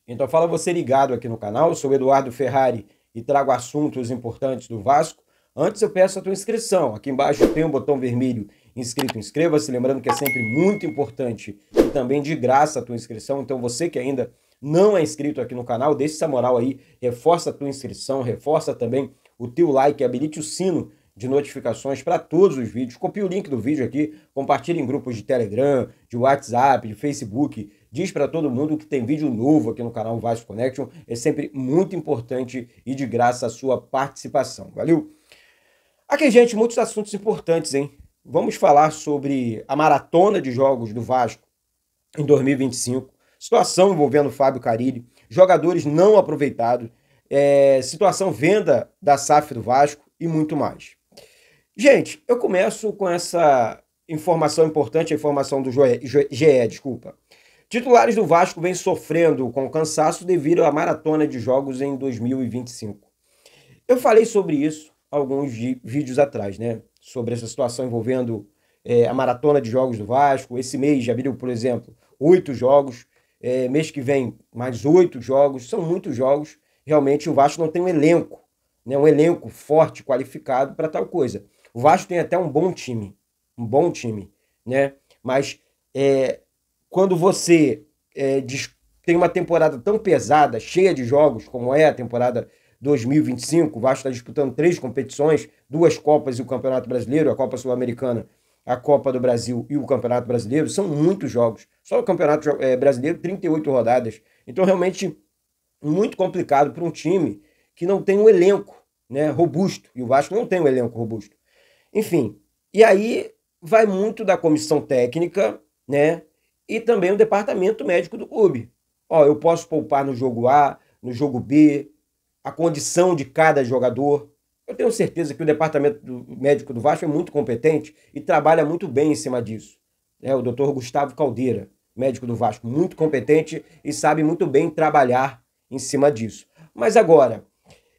Então fala você ligado aqui no canal, eu sou o Eduardo Ferrari e trago assuntos importantes do Vasco. Antes eu peço a tua inscrição, aqui embaixo tem um botão vermelho inscrito, inscreva-se, lembrando que é sempre muito importante e também de graça a tua inscrição, então você que ainda não é inscrito aqui no canal, deixa essa moral aí, reforça a tua inscrição, reforça também o teu like, habilite o sino de notificações para todos os vídeos, copie o link do vídeo aqui, compartilhe em grupos de Telegram, de WhatsApp, de Facebook, diz para todo mundo que tem vídeo novo aqui no canal Vasco Connection, é sempre muito importante e de graça a sua participação, valeu? Aqui, gente, muitos assuntos importantes, hein? Vamos falar sobre a maratona de jogos do Vasco em 2025, situação envolvendo Fábio Carille, jogadores não aproveitados, situação venda da SAF do Vasco e muito mais. Gente, eu começo com essa informação importante, a informação do GE, desculpa. Titulares do Vasco vêm sofrendo com cansaço devido à maratona de jogos em 2025. Eu falei sobre isso alguns vídeos atrás, né? Sobre essa situação envolvendo a maratona de jogos do Vasco. Esse mês já abriu, por exemplo, 8 jogos. Mês que vem, mais 8 jogos. São muitos jogos. Realmente o Vasco não tem um elenco, né? Um elenco forte, qualificado para tal coisa. O Vasco tem até um bom time, né? Mas quando você tem uma temporada tão pesada, cheia de jogos, como é a temporada 2025, o Vasco está disputando 3 competições, 2 Copas e o Campeonato Brasileiro, a Copa Sul-Americana, a Copa do Brasil e o Campeonato Brasileiro, são muitos jogos. Só o Campeonato Brasileiro, 38 rodadas. Então, realmente, muito complicado para um time que não tem um elenco, né, robusto, e o Vasco não tem um elenco robusto. Enfim, e aí vai muito da comissão técnica, né, e também o departamento médico do clube. Ó, eu posso poupar no jogo A, no jogo B, a condição de cada jogador. Eu tenho certeza que o departamento médico do Vasco é muito competente e trabalha muito bem em cima disso. O doutor Gustavo Caldeira, médico do Vasco, muito competente e sabe muito bem trabalhar em cima disso. Mas agora,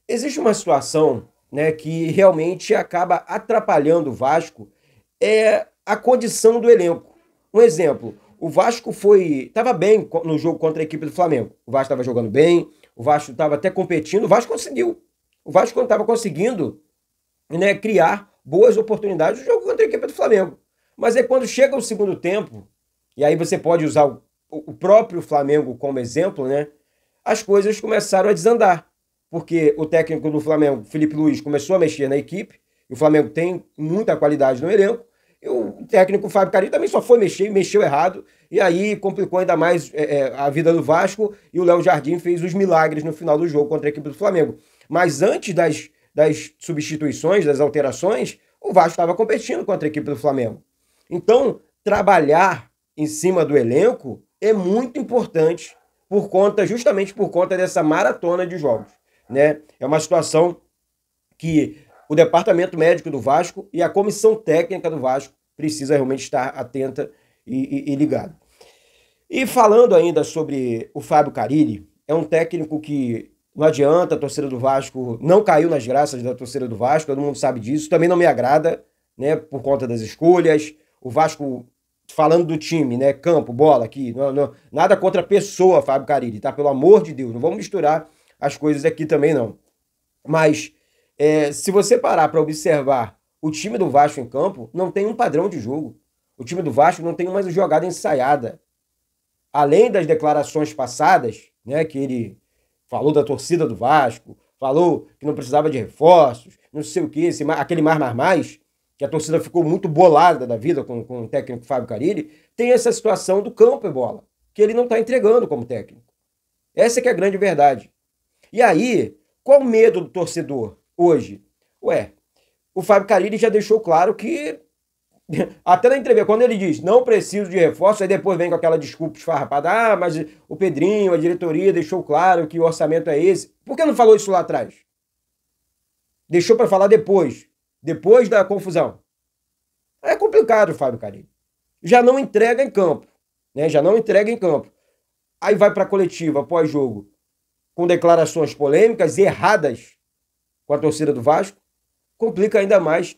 existe uma situação, né, que realmente acaba atrapalhando o Vasco, a condição do elenco. Um exemplo, o Vasco estava bem no jogo contra a equipe do Flamengo. O Vasco estava jogando bem, o Vasco estava até competindo, o Vasco conseguiu. O Vasco estava conseguindo, né, criar boas oportunidades no jogo contra a equipe do Flamengo. Mas é quando chega o segundo tempo, e aí você pode usar o próprio Flamengo como exemplo, né, as coisas começaram a desandar. Porque o técnico do Flamengo, Felipe Luiz, começou a mexer na equipe, e o Flamengo tem muita qualidade no elenco, e o técnico Fábio Carille também só foi mexer, mexeu errado, e aí complicou ainda mais a vida do Vasco, e o Léo Jardim fez os milagres no final do jogo contra a equipe do Flamengo. Mas antes das substituições, das alterações, o Vasco estava competindo contra a equipe do Flamengo. Então, trabalhar em cima do elenco é muito importante, justamente por conta dessa maratona de jogos, né? É uma situação que o departamento médico do Vasco e a comissão técnica do Vasco precisa realmente estar atenta e ligado. E falando ainda sobre o Fábio Carille, é um técnico que não adianta, a torcida do Vasco não caiu nas graças da torcida do Vasco, todo mundo sabe disso, também não me agrada, né, por conta das escolhas. O Vasco, falando do time, né, campo, bola aqui, nada contra a pessoa Fábio Carille, tá? Pelo amor de Deus, não vamos misturar as coisas aqui também não. Mas se você parar para observar o time do Vasco em campo, não tem um padrão de jogo. O time do Vasco não tem uma jogada ensaiada. Além das declarações passadas, né, que ele falou da torcida do Vasco, falou que não precisava de reforços, não sei o quê, aquele mais, que a torcida ficou muito bolada da vida com o técnico Fábio Carille, tem essa situação do campo e bola, que ele não está entregando como técnico. Essa que é a grande verdade. E aí, qual o medo do torcedor hoje? O Fábio Carille já deixou claro que, até na entrevista, quando ele diz não preciso de reforço, aí depois vem com aquela desculpa esfarrapada, mas o Pedrinho, a diretoria deixou claro que o orçamento é esse. Por que não falou isso lá atrás? Deixou para falar depois da confusão. É complicado o Fábio Carille. Já não entrega em campo, né? Aí vai para a coletiva pós-jogo com declarações polêmicas erradas com a torcida do Vasco, complica ainda mais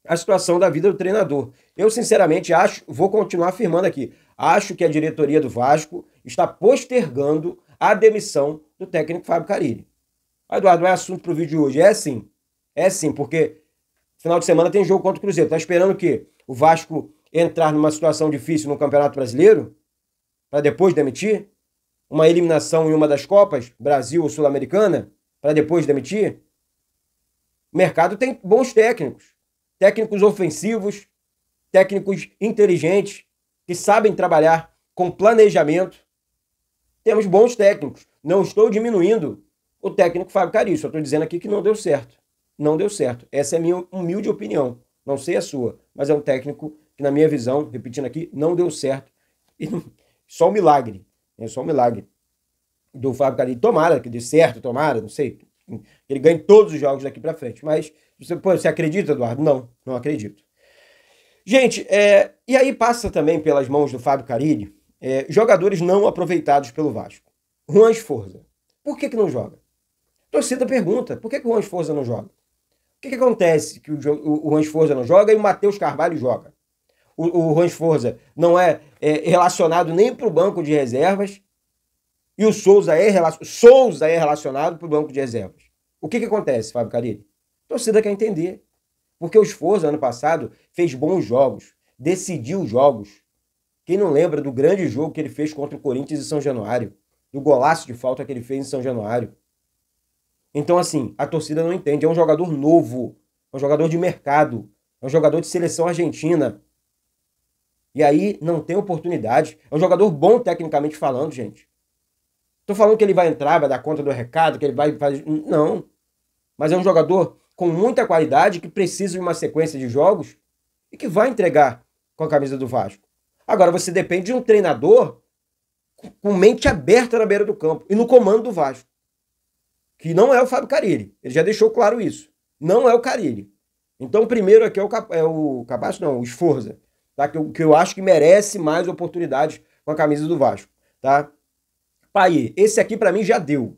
a situação da vida do treinador. Eu, sinceramente, vou continuar afirmando aqui, acho que a diretoria do Vasco está postergando a demissão do técnico Fábio Carille. Eduardo, não é assunto para o vídeo de hoje. É sim. É sim, porque final de semana tem jogo contra o Cruzeiro. Tá esperando o quê? O Vasco entrar numa situação difícil no Campeonato Brasileiro para depois demitir? Uma eliminação em uma das Copas, Brasil ou Sul-Americana, para depois demitir? O mercado tem bons técnicos. Técnicos ofensivos, técnicos inteligentes, que sabem trabalhar com planejamento. Temos bons técnicos. Não estou diminuindo o técnico Fábio Carille, só estou dizendo aqui que não deu certo. Não deu certo. Essa é a minha humilde opinião. Não sei a sua, mas é um técnico que, na minha visão, repetindo aqui, não deu certo. E só um milagre. É só um milagre do Fábio Carille. Tomara que dê certo, tomara, não sei. Que ele ganhe todos os jogos daqui para frente. Mas você acredita, Eduardo? Não, não acredito. Gente, e aí passa também pelas mãos do Fábio Carille jogadores não aproveitados pelo Vasco. Juan Esforza. Por que não joga? A torcida pergunta, por que o Juan Esforza não joga? O que acontece que o Juan Esforza não joga e o Matheus Carvalho joga? O Juan Esforza não é relacionado nem para o banco de reservas e o Souza é relacionado para o banco de reservas. O que acontece, Fábio Carille? A torcida quer entender. Porque o Esforza, ano passado, fez bons jogos, decidiu jogos. Quem não lembra do grande jogo que ele fez contra o Corinthians em São Januário? Do golaço de falta que ele fez em São Januário? Então, assim, a torcida não entende. É um jogador novo, é um jogador de mercado, é um jogador de seleção argentina. E aí não tem oportunidade. É um jogador bom tecnicamente falando, gente. Tô falando que ele vai entrar, vai dar conta do recado, que ele vai fazer... Não. Mas é um jogador com muita qualidade, que precisa de uma sequência de jogos e que vai entregar com a camisa do Vasco. Agora, você depende de um treinador com mente aberta na beira do campo e no comando do Vasco, que não é o Fábio Carille. Ele já deixou claro isso. Não é o Carille. Então, primeiro aqui o Cabaço, não, o Esforza, tá? Que eu acho que merece mais oportunidades com a camisa do Vasco, tá? Payet, esse aqui para mim já deu.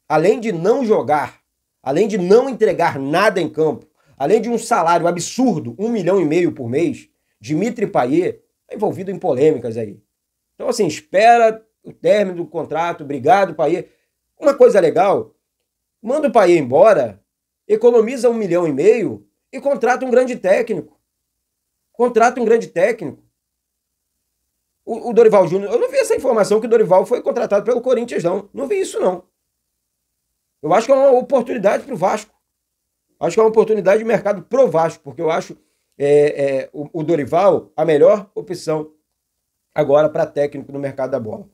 Além de não jogar, além de não entregar nada em campo, além de um salário absurdo, 1,5 milhão por mês, Dimitri Payet é envolvido em polêmicas aí. Então, assim, espera o término do contrato, obrigado, Payet. Uma coisa legal, manda o Payet embora, economiza 1,5 milhão e contrata um grande técnico. Contrata um grande técnico. O Dorival Júnior, eu não vi essa informação que o Dorival foi contratado pelo Corinthians, não. Não vi isso, não. Eu acho que é uma oportunidade para o Vasco. Acho que é uma oportunidade de mercado pro Vasco, porque eu acho o Dorival a melhor opção agora para técnico no mercado da bola.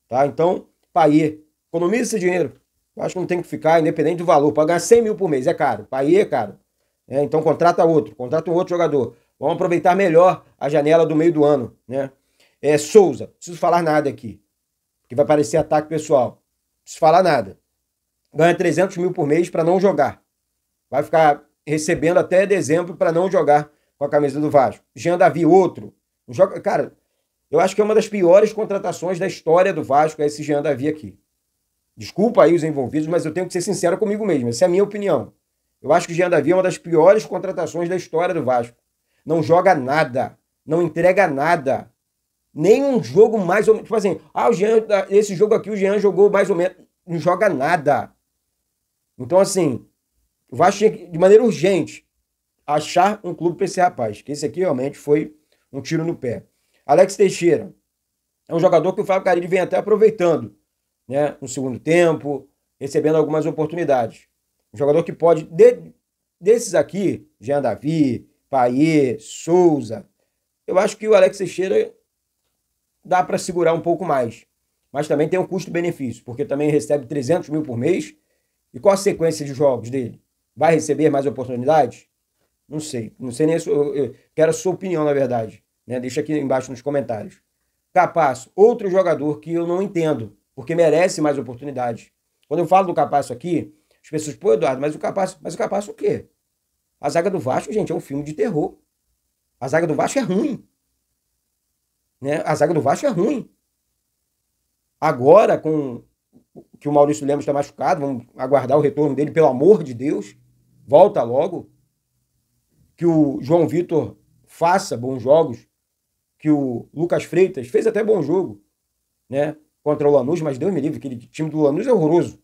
Tá? Então, Payet, economiza esse dinheiro. Eu acho que não tem que ficar independente do valor. Para ganhar 100 mil por mês é caro. Payet é caro. Então contrata um outro jogador. Vamos aproveitar melhor a janela do meio do ano. Né? Souza, não preciso falar nada aqui, que vai parecer ataque pessoal. Não preciso falar nada. Ganha 300 mil por mês para não jogar. Vai ficar recebendo até dezembro para não jogar com a camisa do Vasco. Jean Davi, outro. Joga... Cara, eu acho que é uma das piores contratações da história do Vasco esse Jean Davi aqui. Desculpa aí os envolvidos, mas eu tenho que ser sincero comigo mesmo. Essa é a minha opinião. Eu acho que o Jean Davi é uma das piores contratações da história do Vasco. Não joga nada. Não entrega nada. Nem um jogo mais ou menos... Tipo assim, o Jean, esse jogo aqui o Jean jogou mais ou menos... Não joga nada. Então, assim, o Vasco tinha que, de maneira urgente, achar um clube para esse rapaz, que esse aqui realmente foi um tiro no pé. Alex Teixeira é um jogador que o Fábio Carille vem até aproveitando, né, no segundo tempo, recebendo algumas oportunidades. Um jogador que pode, desses aqui, Jean Davi, Payet, Souza, eu acho que o Alex Teixeira dá para segurar um pouco mais. Mas também tem um custo-benefício, porque também recebe 300 mil por mês. E qual a sequência de jogos dele? Vai receber mais oportunidades? Não sei. Não sei nem eu quero a sua opinião, na verdade. Né? Deixa aqui embaixo nos comentários. Capasso, outro jogador que eu não entendo, porque merece mais oportunidades. Quando eu falo do Capasso aqui, as pessoas, pô, Eduardo, mas o Capasso o quê? A zaga do Vasco, gente, é um filme de terror. A zaga do Vasco é ruim. Né? A zaga do Vasco é ruim. Agora, com que o Maurício Lemos está machucado, vamos aguardar o retorno dele, pelo amor de Deus, volta logo, que o João Vitor faça bons jogos, que o Lucas Freitas fez até bom jogo, né? contra o Lanús, mas Deus me livre, aquele time do Lanús é horroroso.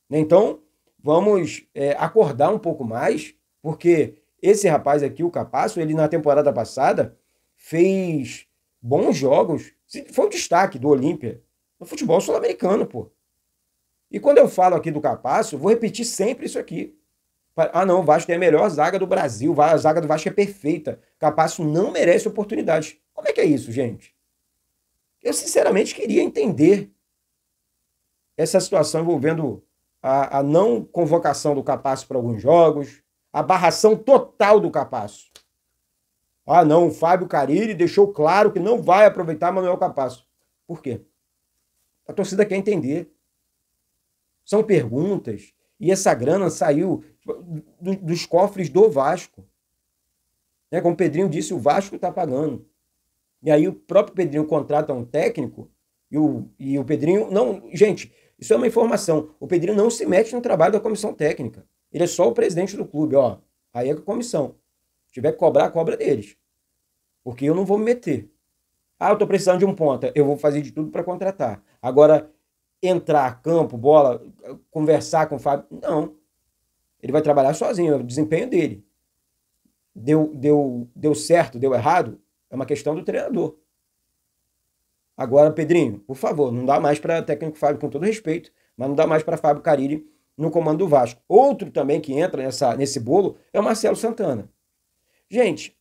Então, vamos acordar um pouco mais, porque esse rapaz aqui, o Capasso, ele na temporada passada fez bons jogos, foi o destaque do Olímpia no futebol sul-americano, pô. E quando eu falo aqui do Capasso, vou repetir sempre isso aqui. Ah, não, o Vasco tem a melhor zaga do Brasil, a zaga do Vasco é perfeita. Capasso não merece oportunidades. Como é que é isso, gente? Eu sinceramente queria entender essa situação envolvendo a não convocação do Capasso para alguns jogos, a barração total do Capasso. Ah, não, o Fábio Carille deixou claro que não vai aproveitar Manuel Capasso. Por quê? A torcida quer entender. São perguntas. E essa grana saiu dos cofres do Vasco. Como o Pedrinho disse, o Vasco está pagando. E aí o próprio Pedrinho contrata um técnico e o Pedrinho... Não, gente, isso é uma informação. O Pedrinho não se mete no trabalho da comissão técnica. Ele é só o presidente do clube. Ó, aí é a comissão. Se tiver que cobrar, cobra deles. Porque eu não vou me meter. Ah, eu estou precisando de um ponta. Eu vou fazer de tudo para contratar. Agora, entrar, campo, bola, conversar com o Fábio... Não. Ele vai trabalhar sozinho. É o desempenho dele. Deu certo, deu errado? É uma questão do treinador. Agora, Pedrinho, por favor, não dá mais para técnico Fábio, com todo respeito, mas não dá mais para Fábio Carille no comando do Vasco. Outro também que entra nesse bolo é o Marcelo Santana. Gente,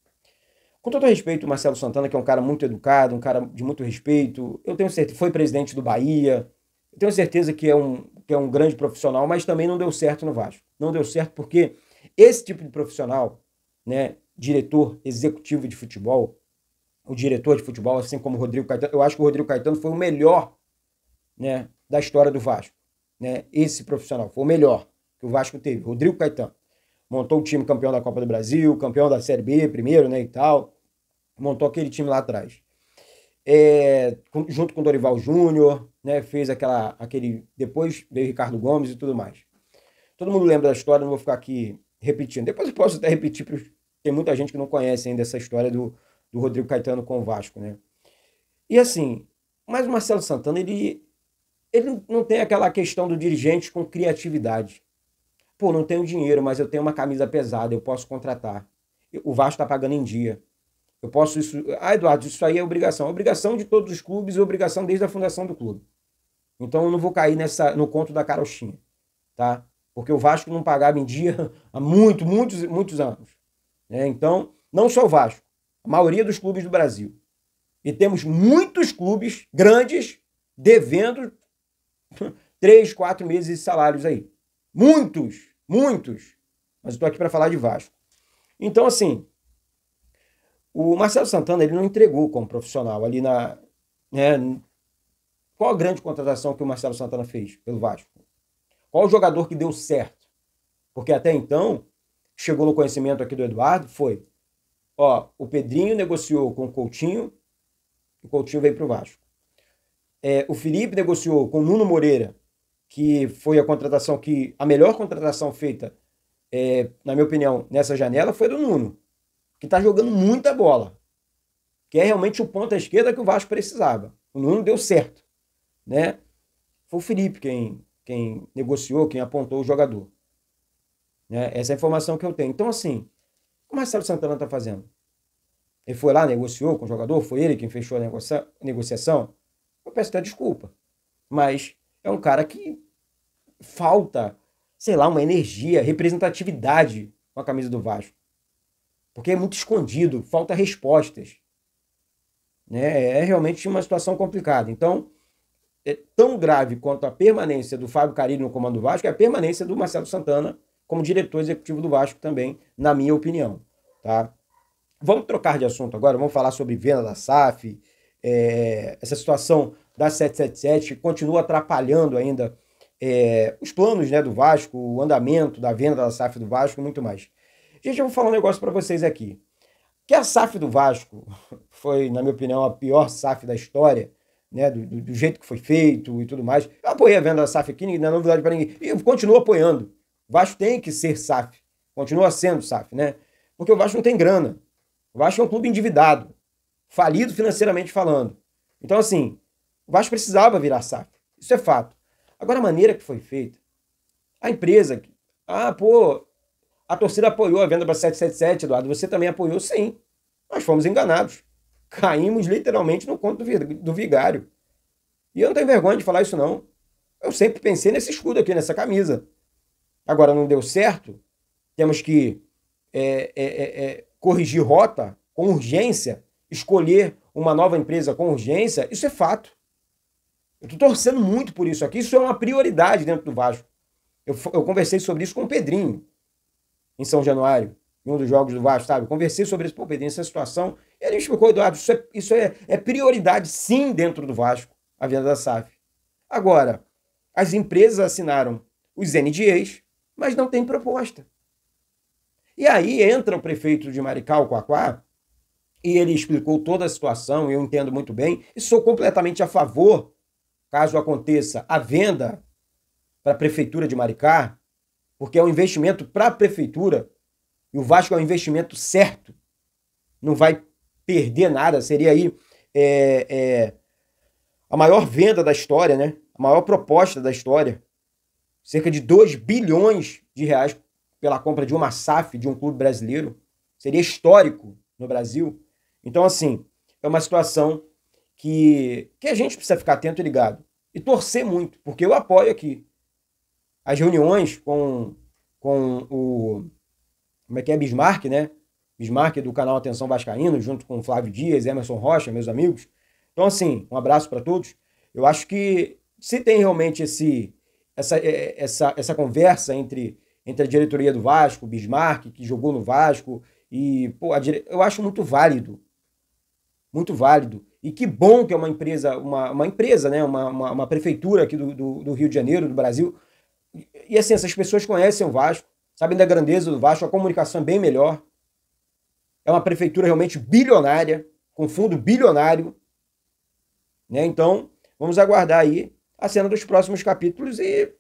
com todo respeito, o Marcelo Santana, que é um cara muito educado, um cara de muito respeito, eu tenho certeza, foi presidente do Bahia, eu tenho certeza que é um grande profissional, mas também não deu certo no Vasco. Não deu certo porque esse tipo de profissional, né, diretor executivo de futebol, o diretor de futebol, assim como o Rodrigo Caetano, eu acho que o Rodrigo Caetano foi o melhor, né, da história do Vasco. Né? Esse profissional foi o melhor que o Vasco teve, Rodrigo Caetano. Montou o time campeão da Copa do Brasil, campeão da Série B primeiro, né, e tal. Montou aquele time lá atrás. Junto com o Dorival Júnior, né, fez aquele... Depois veio Ricardo Gomes e tudo mais. Todo mundo lembra da história, não vou ficar aqui repetindo. Depois eu posso até repetir, porque tem muita gente que não conhece ainda essa história do Rodrigo Caetano com o Vasco, né? E assim, mas o Marcelo Santana, ele não tem aquela questão do dirigente com criatividade. Pô, não tenho dinheiro, mas eu tenho uma camisa pesada, eu posso contratar. O Vasco está pagando em dia. Eu posso isso... Ah, Eduardo, isso aí é obrigação. Obrigação de todos os clubes e obrigação desde a fundação do clube. Então eu não vou cair no conto da carochinha, tá? Porque o Vasco não pagava em dia há muitos anos. Né? Então, não só o Vasco, a maioria dos clubes do Brasil. E temos muitos clubes grandes devendo 3, 4 meses de salários aí. Muitos. Mas eu estou aqui para falar de Vasco. Então, assim, o Marcelo Santana, ele não entregou como profissional ali né, qual a grande contratação que o Marcelo Santana fez pelo Vasco? Qual o jogador que deu certo? Porque até então, chegou no conhecimento aqui do Eduardo, foi... o Pedrinho negociou com o Coutinho veio para o Vasco. O Felipe negociou com o Nuno Moreira, que foi a melhor contratação feita, na minha opinião, nessa janela, foi do Nuno, que está jogando muita bola, que é realmente o ponta esquerda que o Vasco precisava. O Nuno deu certo, né? Foi o Felipe quem negociou, quem apontou o jogador. Né? Essa é a informação que eu tenho. Então, assim, o que o Marcelo Santana está fazendo? Ele foi lá, negociou com o jogador, foi ele quem fechou a negociação? Eu peço até desculpa. Mas é um cara que falta, sei lá, uma energia, representatividade com a camisa do Vasco. Porque é muito escondido, falta respostas. Né? É realmente uma situação complicada. Então, é tão grave quanto a permanência do Fábio Carille no comando do Vasco é a permanência do Marcelo Santana como diretor executivo do Vasco também, na minha opinião. Tá? Vamos trocar de assunto agora, vamos falar sobre venda da SAF, essa situação da 777 que continua atrapalhando ainda os planos, né, do Vasco, o andamento da venda da SAF do Vasco e muito mais. Gente, eu vou falar um negócio para vocês aqui. Que a SAF do Vasco foi, na minha opinião, a pior SAF da história, né, do jeito que foi feito e tudo mais. Eu apoiei a venda da SAF aqui, não é novidade para ninguém. E eu continuo apoiando. O Vasco tem que ser SAF. Continua sendo SAF, né? Porque o Vasco não tem grana. O Vasco é um clube endividado, falido financeiramente falando. Então, assim, O Vasco precisava virar SAF. Isso é fato. Agora, a maneira que foi feita, a empresa... pô, a torcida apoiou a venda para 777, Eduardo. Você também apoiou? Sim. Nós fomos enganados. Caímos literalmente no conto do vigário. E eu não tenho vergonha de falar isso, não. Eu sempre pensei nesse escudo aqui, nessa camisa. Agora, não deu certo. Temos que corrigir rota com urgência, escolher uma nova empresa com urgência. Isso é fato. Eu estou torcendo muito por isso aqui. Isso é uma prioridade dentro do Vasco. Eu conversei sobre isso com o Pedrinho, em São Januário, em um dos jogos do Vasco, sabe? Eu conversei sobre isso com o Pedrinho, essa situação. E ele explicou, Eduardo, isso é prioridade, sim, dentro do Vasco, a venda da SAF. Agora, as empresas assinaram os NDAs, mas não tem proposta. E aí entra o prefeito de Maricá, o Quaquá, e ele explicou toda a situação, e eu entendo muito bem, e sou completamente a favor, caso aconteça a venda para a prefeitura de Maricá, porque é um investimento para a prefeitura, e o Vasco é um investimento certo, não vai perder nada, seria aí a maior venda da história, né? A maior proposta da história, cerca de 2 bilhões de reais pela compra de uma SAF de um clube brasileiro, seria histórico no Brasil. Então, assim, é uma situação que a gente precisa ficar atento e ligado, e torcer muito, porque eu apoio aqui as reuniões com o... Como é que é? Bismarck, né? Bismarck do canal Atenção Vascaíno, junto com Flávio Dias, Emerson Rocha, meus amigos. Então, assim, um abraço para todos. Eu acho que se tem realmente essa conversa entre a diretoria do Vasco, o Bismarck, que jogou no Vasco, e pô, eu acho muito válido. Muito válido. E que bom que é uma empresa, né? Uma prefeitura aqui do Rio de Janeiro, do Brasil. E assim, essas pessoas conhecem o Vasco, sabem da grandeza do Vasco, a comunicação é bem melhor. É uma prefeitura realmente bilionária, com fundo bilionário, né? Então, vamos aguardar aí a cena dos próximos capítulos e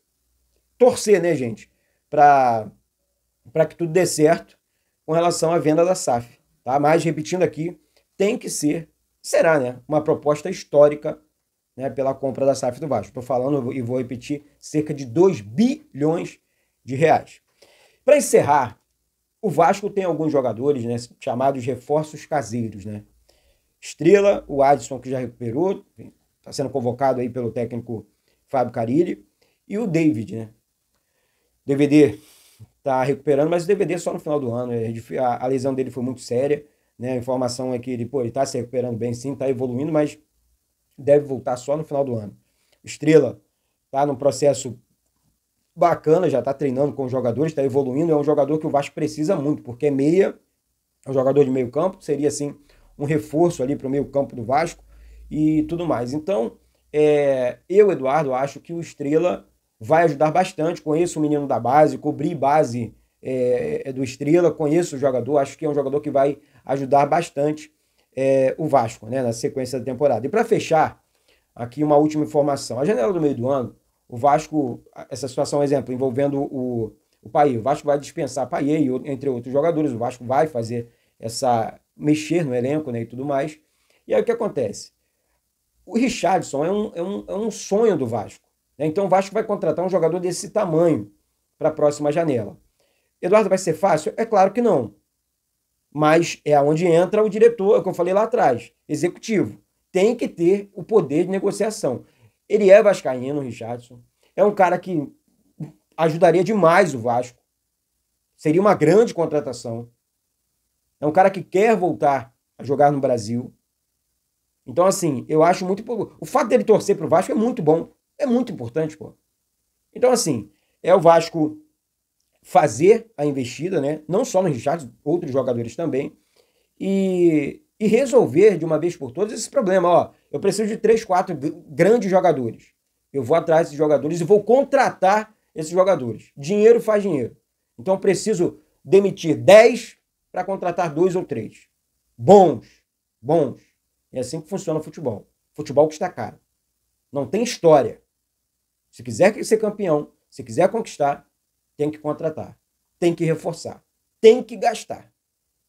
torcer, né, gente, para que tudo dê certo com relação à venda da SAF, tá? Mas, repetindo aqui, tem que será, né, uma proposta histórica, né, pela compra da SAF do Vasco. Estou falando e vou repetir, cerca de 2 bilhões de reais. Para encerrar, o Vasco tem alguns jogadores, né, chamados reforços caseiros, né? Estrela, o Adson, que já recuperou, está sendo convocado aí pelo técnico Fábio Carille, e o David, né? O DVD está recuperando, mas o DVD é só no final do ano. A lesão dele foi muito séria, né? A informação é que ele está se recuperando bem, sim, está evoluindo, mas deve voltar só no final do ano. O Estrela está num processo bacana, já está treinando com os jogadores, está evoluindo, é um jogador que o Vasco precisa muito, porque é um jogador de meio campo, seria assim um reforço ali para o meio campo do Vasco e tudo mais. Então, eu, Eduardo, acho que o Estrela vai ajudar bastante. Conheço o menino da base, cobri base do Estrela, conheço o jogador, acho que é um jogador que vai ajudar bastante o Vasco, né, na sequência da temporada. E para fechar, aqui uma última informação. A janela do meio do ano, o Vasco, essa situação, exemplo, envolvendo o Paí. O Vasco vai dispensar Paí, entre outros jogadores. O Vasco vai fazer mexer no elenco, né, e tudo mais. E aí o que acontece? O Richarlison é um sonho do Vasco, né? Então o Vasco vai contratar um jogador desse tamanho para a próxima janela. Eduardo, vai ser fácil? É claro que não. Mas é onde entra o diretor, é o que eu falei lá atrás, executivo. Tem que ter o poder de negociação. Ele é vascaíno, o Richarlison. É um cara que ajudaria demais o Vasco. Seria uma grande contratação. É um cara que quer voltar a jogar no Brasil. Então, assim, eu acho muito... O fato dele torcer pro Vasco é muito bom. É muito importante, pô. Então, assim, é o Vasco fazer a investida, né? Não só no Richarlison, outros jogadores também. E resolver de uma vez por todas esse problema. Ó, eu preciso de 3, 4 grandes jogadores. Eu vou atrás desses jogadores e vou contratar esses jogadores. Dinheiro faz dinheiro. Então, eu preciso demitir 10 para contratar 2 ou 3. Bons. É assim que funciona o futebol. Futebol custa caro. Não tem história. Se quiser ser campeão, se quiser conquistar, tem que contratar. Tem que reforçar. Tem que gastar.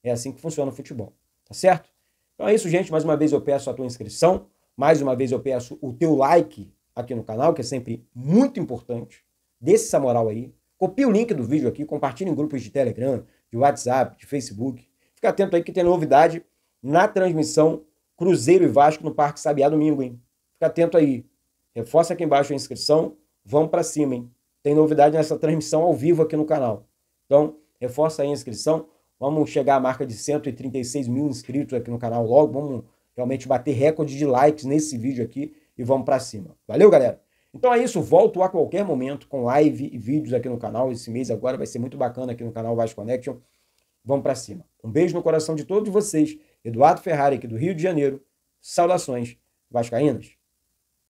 É assim que funciona o futebol. Tá certo? Então é isso, gente. Mais uma vez eu peço a tua inscrição. Mais uma vez eu peço o teu like aqui no canal, que é sempre muito importante. Dê essa moral aí. Copie o link do vídeo aqui, compartilhe em grupos de Telegram, de WhatsApp, de Facebook. Fica atento aí que tem novidade na transmissão Cruzeiro e Vasco no Parque Sabiá domingo, hein? Fica atento aí. Reforça aqui embaixo a inscrição. Vamos para cima, hein? Tem novidade nessa transmissão ao vivo aqui no canal. Então, reforça aí a inscrição. Vamos chegar à marca de 136 mil inscritos aqui no canal logo. Vamos realmente bater recorde de likes nesse vídeo aqui e vamos para cima. Valeu, galera? Então é isso. Volto a qualquer momento com live e vídeos aqui no canal. Esse mês agora vai ser muito bacana aqui no canal Vasco Connection. Vamos para cima. Um beijo no coração de todos vocês. Eduardo Ferrari aqui do Rio de Janeiro. Saudações vascaínas.